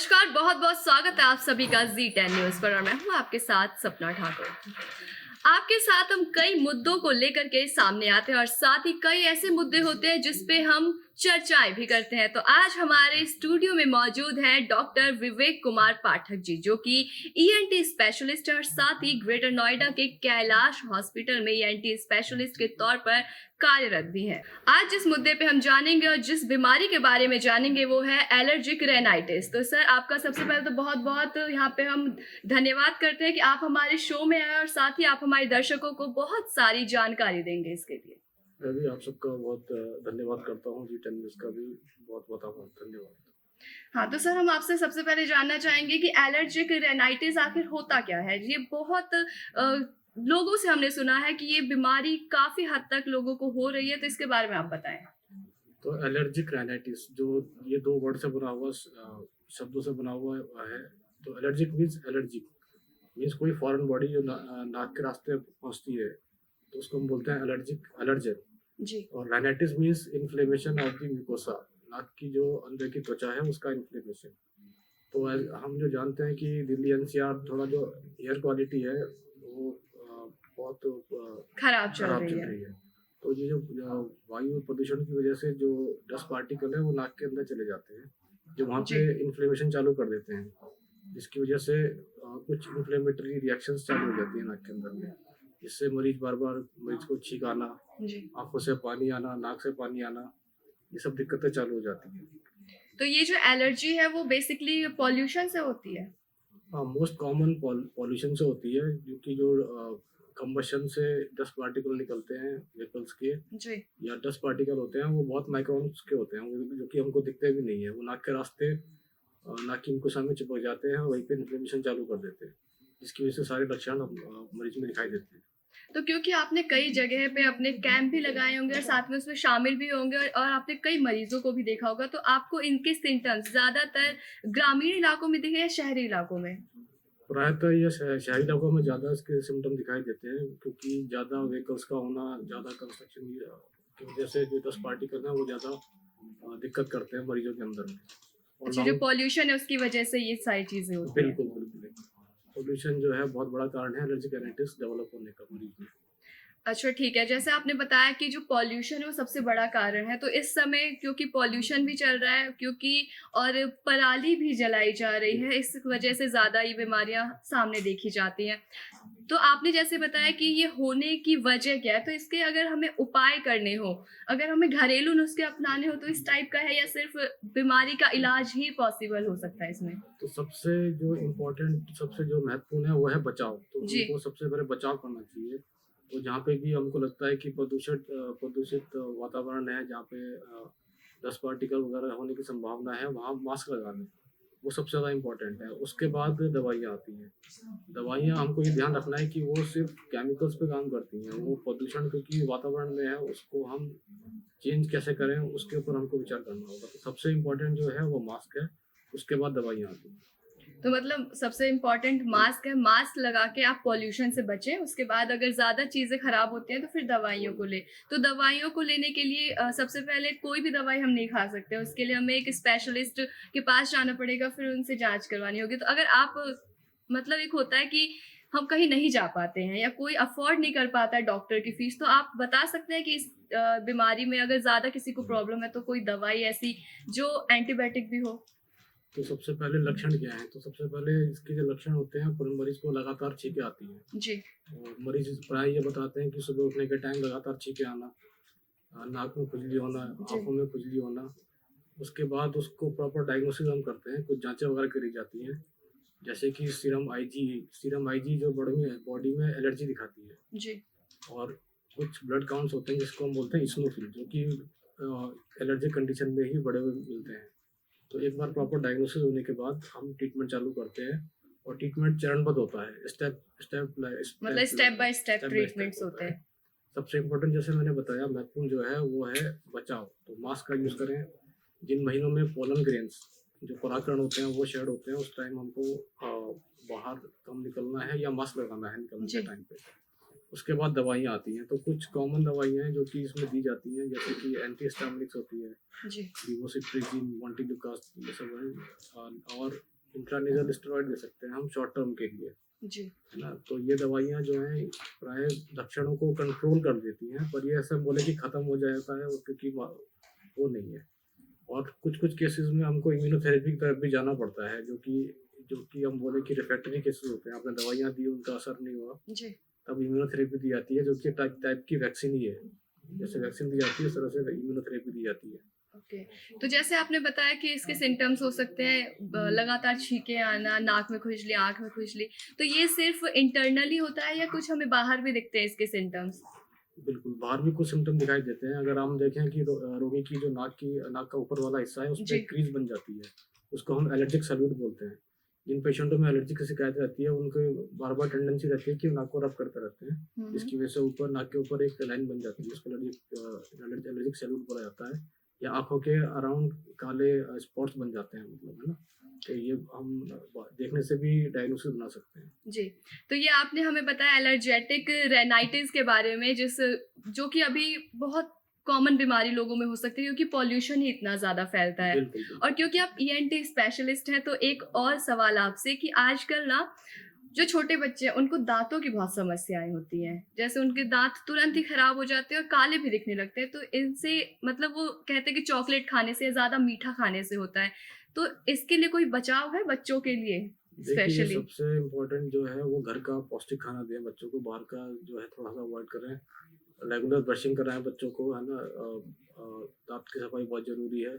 नमस्कार, बहुत बहुत स्वागत है आप सभी का Z10 न्यूज पर और मैं हूं आपके साथ सपना ठाकुर। आपके साथ हम कई मुद्दों को लेकर के सामने आते हैं और साथ ही कई ऐसे मुद्दे होते हैं जिस पे हम चर्चाएं भी करते हैं। तो आज हमारे स्टूडियो में मौजूद हैं डॉक्टर विवेक कुमार पाठक जी, जो कि ईएनटी स्पेशलिस्ट है और साथ ही ग्रेटर नोएडा के कैलाश हॉस्पिटल में ईएनटी स्पेशलिस्ट के तौर पर कार्यरत भी हैं। आज जिस मुद्दे पे हम जानेंगे और जिस बीमारी के बारे में जानेंगे वो है एलर्जिक रेनाइटिस। तो सर, आपका सबसे पहले तो बहुत बहुत यहाँ पे हम धन्यवाद करते हैं कि आप हमारे शो में आए और साथ ही आप हमारे दर्शकों को बहुत सारी जानकारी देंगे इसके लिए। मैं भी आप सबका बहुत धन्यवाद करता हूँ। जी10 न्यूज़ का भी बहुत बहुत धन्यवाद। हाँ, तो सर हम आपसे सबसे पहले जानना चाहेंगे कि एलर्जिक रेनाइटिस आखिर होता क्या है। ये बहुत लोगों से हमने सुना है कि ये बीमारी काफी हद तक लोगों को हो रही है, तो इसके बारे में आप बताएं। तो एलर्जिक रेनाइटिस जो ये दो वर्ड से बना हुआ शब्दों से बना हुआ है। तो एलर्जिक मीन्स कोई फॉरेन बॉडी जो नाक के रास्ते पहुँचती है तो उसको हम बोलते हैं एलर्जन जी। और rhinitis means inflammation of the mucosa, नाक की जो अंदर की त्वचा है उसका इन्फ्लेमेशन। तो हम जो जानते हैं कि दिल्ली एनसीआर थोड़ा जो एयर क्वालिटी है वो बहुत खराब चल रही है। तो ये जो वायु प्रदूषण की वजह से जो डस्ट पार्टिकल है वो नाक के अंदर चले जाते हैं, जो वहाँ पे इन्फ्लेमेशन चालू कर देते हैं, जिसकी वजह से कुछ इन्फ्लेमेटरी रिएक्शंस चालू हो जाती है नाक के अंदर में, जिससे मरीज को छींक आना, आंखों से पानी आना, नाक से पानी आना, ये सब दिक्कतें चालू हो जाती हैं। तो ये जो एलर्जी है वो बेसिकली पॉल्यूशन से होती है? हाँ, मोस्ट कॉमन पॉल्यूशन से होती है, क्योंकि जो कंबशन से डस्ट पार्टिकल निकलते हैं व्हीकल्स के जी। या डस्ट पार्टिकल होते हैं वो बहुत माइक्रोन्स के होते हैं, जो कि हमको दिखते भी नहीं है। वो नाक के रास्ते नाक की मुकोसा में चिपक जाते हैं, वहीं पे इन्फ्लेमेशन चालू कर देते हैं, जिसकी वजह से सारे लक्षण मरीज में दिखाई देते हैं। तो क्योंकि आपने कई जगह पे अपने कैंप भी लगाए होंगे और साथ में उसमें शामिल भी होंगे और आपने कई मरीजों को भी देखा होगा, तो आपको इनके सिम्टम्स ज्यादातर ग्रामीण इलाकों में दिखे या शहरी इलाकों में? प्रायतः ये शहरी इलाकों में ज़्यादा इसके सिम्टम दिखाई देते हैं, क्योंकि ज़्यादा व्हीकल्स का होना, ज़्यादा कंस्ट्रक्शन की वजह से जो डस्ट पार्टिकल है वो ज़्यादा दिक्कत करते हैं मरीजों के अंदर में। और अच्छा, जो पॉल्यूशन है उसकी वजह से ये सारी चीजें होती हैं। बिल्कुल पॉल्यूशन जो है बहुत बड़ा कारण है एलर्जिक रेनाइटिस डेवलप होने का मरीज में। अच्छा, ठीक है। जैसे आपने बताया कि जो पॉल्यूशन है वो सबसे बड़ा कारण है, तो इस समय क्योंकि पॉल्यूशन भी चल रहा है, क्योंकि और पराली भी जलाई जा रही है, इस वजह से ज़्यादा ये बीमारियां सामने देखी जाती हैं। तो आपने जैसे बताया कि ये होने की वजह क्या है, तो इसके अगर हमें उपाय करने हो, अगर हमें घरेलू नुस्खे अपनाने हो, तो इस टाइप का है या सिर्फ बीमारी का इलाज ही पॉसिबल हो सकता है इसमें? तो सबसे जो महत्वपूर्ण है वो है बचाव। तो हमको सबसे पहले बचाव करना चाहिए। तो जहाँ पे भी हमको लगता है कि प्रदूषित वातावरण है, जहाँ पे डस्ट पार्टिकल वगैरह होने की संभावना है, वहाँ मास्क लगा लें, वो सबसे ज़्यादा इम्पोर्टेंट है। उसके बाद दवाइयाँ आती हैं। दवाइयाँ हमको ये ध्यान रखना है कि वो सिर्फ केमिकल्स पे काम करती हैं। वो प्रदूषण क्योंकि वातावरण में है, उसको हम चेंज कैसे करें उसके ऊपर हमको विचार करना होगा। तो सबसे इम्पोर्टेंट जो है वो मास्क है, उसके बाद दवाइयाँ आती हैं। तो मतलब सबसे इम्पोर्टेंट मास्क है, मास्क लगा के आप पॉल्यूशन से बचें। उसके बाद अगर ज़्यादा चीज़ें खराब होती हैं तो फिर दवाइयों को लें। तो दवाइयों को लेने के लिए सबसे पहले कोई भी दवाई हम नहीं खा सकते, उसके लिए हमें एक स्पेशलिस्ट के पास जाना पड़ेगा, फिर उनसे जांच करवानी होगी। तो अगर आप मतलब एक होता है कि हम कहीं नहीं जा पाते हैं या कोई अफोर्ड नहीं कर पाता है डॉक्टर की फीस, तो आप बता सकते हैं कि इस बीमारी में अगर ज़्यादा किसी को प्रॉब्लम है तो कोई दवाई ऐसी जो एंटीबायोटिक भी हो? तो सबसे पहले लक्षण क्या है? तो सबसे पहले इसके जो लक्षण होते हैं, पर मरीज को लगातार छींकें आती हैं। जी। और मरीज प्राय ये बताते हैं कि सुबह उठने के टाइम लगातार छींकें आना, नाक में खुजली होना, आंखों में खुजली होना। उसके बाद उसको प्रॉपर डायग्नोसिस हम करते हैं, कुछ जांचें वगैरह करी जाती हैं, जैसे कि सीरम आईजी जो बॉडी में एलर्जी दिखाती है। जी। और कुछ ब्लड काउंट्स होते हैं जिसको हम बोलते हैं इस्नोफिल, जो कि एलर्जिक कंडीशन में ही बड़े हुए मिलते हैं। तो एक बार प्रॉपर डायग्नोसिस होने के बाद हम ट्रीटमेंट चालू करते हैं, और ट्रीटमेंट चरणबद्ध होता है, मतलब स्टेप बाय स्टेप ट्रीटमेंट्स होते हैं। सबसे इम्पोर्टेंट, जैसे मैंने बताया, महत्वपूर्ण जो है वो है बचाव। तो मास्क का यूज़ करें। जिन महीनों में पोलन ग्रेन्स जो परागकण होते हैं वो शेड होते हैं, उस टाइम हमको बाहर कम निकलना है या मास्क लगाना है निकलने के टाइम पे। उसके बाद दवाइयाँ आती हैं। तो कुछ कॉमन दवाइयाँ हैं जो कि इसमें दी जाती हैं, जैसे कि एंटीहिस्टामिनिक्स होती है, जी। लिवोसिट्रिजिन, मोंटेलुकास्ट, ये सब है। और इंट्रानेजल स्टेरॉइड दे सकते हैं हम शॉर्ट टर्म के लिए, जी है ना। तो ये दवाइयाँ जो हैं प्राय लक्षणों को कंट्रोल कर देती हैं, पर ये ऐसा बोले कि ख़त्म हो जाता है, क्योंकि वो नहीं है। और कुछ केसेस में हमको इम्यूनोथेरेपी की तरफ भी जाना पड़ता है, जो कि हम बोले कि रिफ्रैक्टरी केसेस होते हैं, आपने दवाइयाँ दी उनका असर नहीं हुआ, जी तब इम्यूनोथेरेपी दी जाती है, जो कि टाइप की वैक्सीन ही है। जैसे वैक्सीन दी जाती है उस तरह से इम्यूनोथेरेपी दी जाती है। ओके। तो जैसे आपने बताया कि इसके सिम्टम्स हो सकते हैं लगातार छींके आना, नाक में खुजली, आँख में खुजली, तो ये सिर्फ इंटरनली होता है या कुछ हमें बाहर भी दिखते हैं इसके सिम्टम्स? बिल्कुल, बाहर भी कुछ सिम्पटम दिखाई देते हैं। अगर हम देखें कि रोगी की जो नाक का ऊपर वाला हिस्सा है, उसपे जी। एक क्रीज बन जाती है। उसको हम एलर्जिक सैल्यूट बोलते हैं। जिन पेशेंटों में एलर्जी की शिकायत रहती है, उनको बार-बार टेंडेंसी रहती है कि वो नाक को रब करते रहते हैं। हुँ, जिसकी वजह से ऊपर नाक के ऊपर एक लाइन बन जाती है, उसको एलर्जिक सैल्यूट बोला जाता है। या आँखों के अराउंड काले स्पॉट्स बन जाते हैं, मतलब, है ना? तो ये हम देखने से भी डायग्नोसिस बना सकते हैं। जी। तो ये आपने हमें बताया एलर्जेटिक रेनाइटिस के बारे में, जो कि अभी बहुत कॉमन बीमारी लोगों में हो सकती है क्योंकि पॉल्यूशन ही इतना ज़्यादा फैलता है। बिल्कुल, बिल्कुल। और क्योंकि आप ईएनटी स्पेशलिस्ट हैं, तो एक और सवाल आपसे कि आजकल ना जो छोटे बच्चे हैं उनको दाँतों की बहुत समस्याएँ होती हैं। जैसे उनके दाँत तुरंत ही खराब हो जाते हैं और काले भी दिखने लगते हैं। तो इनसे मतलब वो कहते हैं कि चॉकलेट खाने से, ज़्यादा मीठा खाने से होता है। तो इसके लिए कोई बचाव है बच्चों के लिए देखिए, स्पेशली? सबसे इम्पोर्टेंट जो है वो घर का पौष्टिक खाना दें बच्चों को, बाहर का जो है थोड़ा-सा अवॉइड करें। रेगुलर ब्रशिंग कराएँ बच्चों को, है ना? दाँत की सफाई बहुत ज़रूरी है।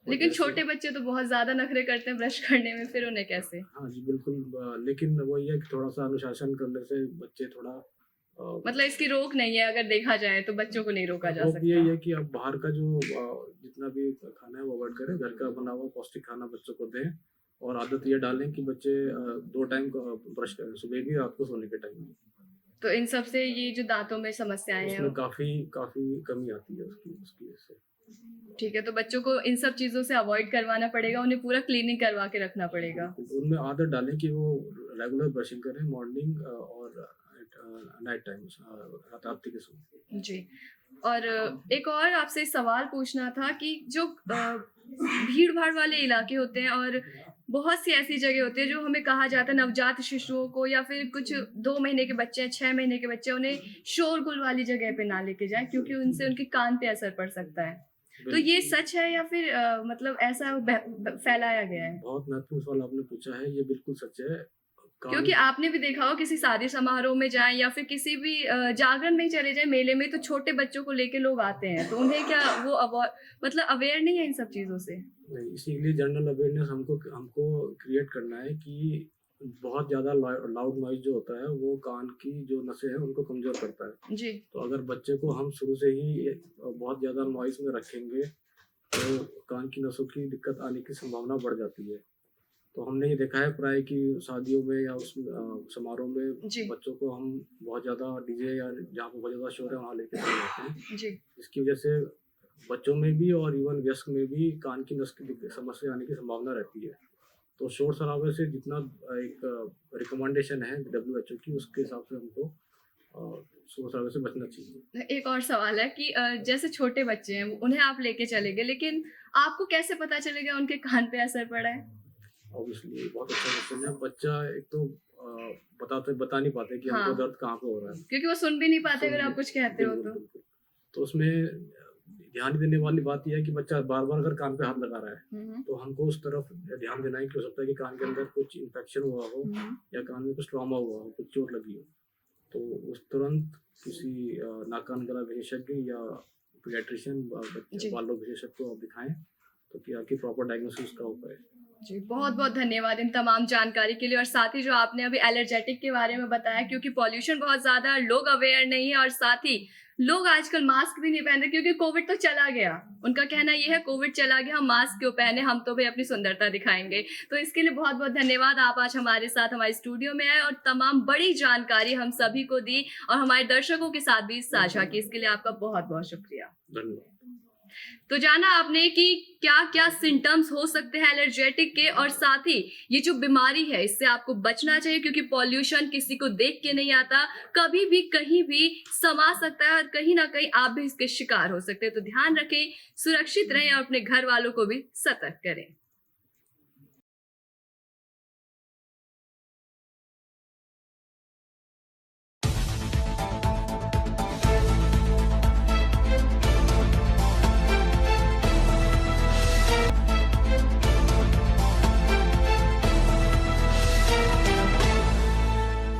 और लेकिन जैसे छोटे बच्चे तो बहुत ज़्यादा नखरे करते हैं ब्रश करने में, फिर उन्हें कैसे? हाँ जी, बिल्कुल। लेकिन वही है कि थोड़ा-सा अनुशासन करने से बच्चे थोड़ा मतलब इसकी रोक नहीं है, अगर देखा जाए तो बच्चों को नहीं रोका जा रोग सकता। यही है कि अब बाहर का जो जितना भी खाना है वो अवॉइड करें, घर का बना हुआ पौष्टिक खाना बच्चों को दें। और आदत ये डालें कि बच्चे 2 टाइम ब्रश करें, सुबह भी, रात को सोने के टाइम भी। तो इन सब से ये जो दाँतों में समस्याएँ हैं उसमें काफ़ी काफ़ी कमी आती है उसकी वजह से। ठीक है, तो बच्चों को इन सब चीज़ों से अवॉइड करवाना पड़ेगा, उन्हें पूरा क्लीनिंग करवा के रखना पड़ेगा। बिल्कुल, उनमें आदत डालें कि वो रेगुलर ब्रशिंग करें, मॉर्निंग और नाइट टाइम, रात्रि के समय। जी। और एक और आपसे सवाल पूछना था कि जो भीड़-भाड़ वाले इलाके होते हैं और बहुत सी ऐसी जगह होती है जो हमें कहा जाता है नवजात शिशुओं को या फिर कुछ 2 महीने के बच्चे हैं, 6 महीने के बच्चे हैं, उन्हें शोरगुल वाली जगह पे ना लेके जाएँ क्योंकि उनसे उनके कान पे असर पड़ सकता है। तो ये बिल्कुल, सच है या फिर मतलब ऐसा फैलाया गया है? बहुत महत्वपूर्ण सवाल आपने पूछा है, ये बिल्कुल सच है। क्योंकि कान आपने भी देखा हो किसी शादी समारोह में जाएँ या फिर किसी भी जागरण में ही चले जाएँ, मेले में, तो छोटे बच्चों को लेके लोग आते हैं। तो उन्हें क्या वो मतलब अवेयर नहीं है इन सब चीज़ों से? नहीं, इसीलिए जनरल अवेयरनेस हमको हमको क्रिएट करना है कि बहुत ज़्यादा लाउड नॉइज़ जो होता है, वो कान की जो नसें हैं उनको कमज़ोर करता है। जी। तो अगर बच्चे को हम शुरू से ही बहुत ज़्यादा नॉइज़ में रखेंगे, तो कान की नसों की दिक्कत आने की संभावना बढ़ जाती है। तो हमने ये देखा है प्राय कि शादियों में या समारोह में जी। बच्चों को हम बहुत ज़्यादा डीजे या जहाँ पे बहुत ज़्यादा शोर है वहाँ लेके चले जाते हैं। जी। जिसकी वजह से बच्चों में भी और इवन वयस्क में भी कान की नस की समस्या आने की संभावना रहती है। तो शोर शराबे से जितना एक रिकमेंडेशन है WHO की, उसके हिसाब से हमको शोर शराबे से बचना चाहिए। एक और सवाल है कि जैसे छोटे बच्चे हैं, उन्हें आप लेके चले गए, लेकिन आपको कैसे पता चलेगा उनके कान पे असर पड़ा है? ऑब्वियसली बहुत अच्छा क्वेश्चन है। बच्चा एक तो बता नहीं पाते कि हमको हाँ, दर्द कहाँ पे हो रहा है। क्योंकि वो सुन भी नहीं पाते सुन अगर आप ले कुछ कहते हो बिल्कुल, तो। बिल्कुल। तो उसमें ध्यान देने वाली बात ये है कि बच्चा बार-बार अगर कान पे हाथ लगा रहा है, हुँ, हुँ। तो हमको उस तरफ ध्यान देना है कि हो सकता है कि कान के अंदर कुछ इन्फेक्शन हुआ हो हुँ, हुँ। या कान में कुछ ट्रॉमा हुआ हो, कुछ चोट लगी हो। तो उस तुरंत किसी नाक कान गला विशेषज्ञ या पीडियाट्रिशियन जी। बालों विशेषज्ञ को आप दिखाएँ, तो कि आपकी प्रॉपर डायग्नोसिस का हो पाए। जी, बहुत-बहुत धन्यवाद इन तमाम जानकारी के लिए और साथ ही जो आपने अभी एलर्जेटिक के बारे में बताया क्योंकि पॉल्यूशन बहुत ज़्यादा है, लोग अवेयर नहीं है और साथ ही लोग आजकल मास्क भी नहीं पहन रहे क्योंकि कोविड तो चला गया। उनका कहना ये है कोविड चला गया, हम मास्क क्यों पहने, हम तो भई अपनी सुंदरता दिखाएँगे। तो इसके लिए बहुत-बहुत धन्यवाद, आप आज हमारे साथ हमारे स्टूडियो में आए और तमाम बड़ी जानकारी हम सभी को दी और हमारे दर्शकों के साथ भी साझा की। इसके लिए आपका बहुत-बहुत शुक्रिया। धन्यवाद। तो जाना आपने कि क्या-क्या सिम्पटम्स हो सकते हैं एलर्जेटिक के और साथ ही ये जो बीमारी है इससे आपको बचना चाहिए क्योंकि पॉल्यूशन किसी को देख के नहीं आता, कभी भी कहीं भी समा सकता है और कहीं न कहीं आप भी इसके शिकार हो सकते हैं। तो ध्यान रखें, सुरक्षित रहें और अपने घर वालों को भी सतर्क करें।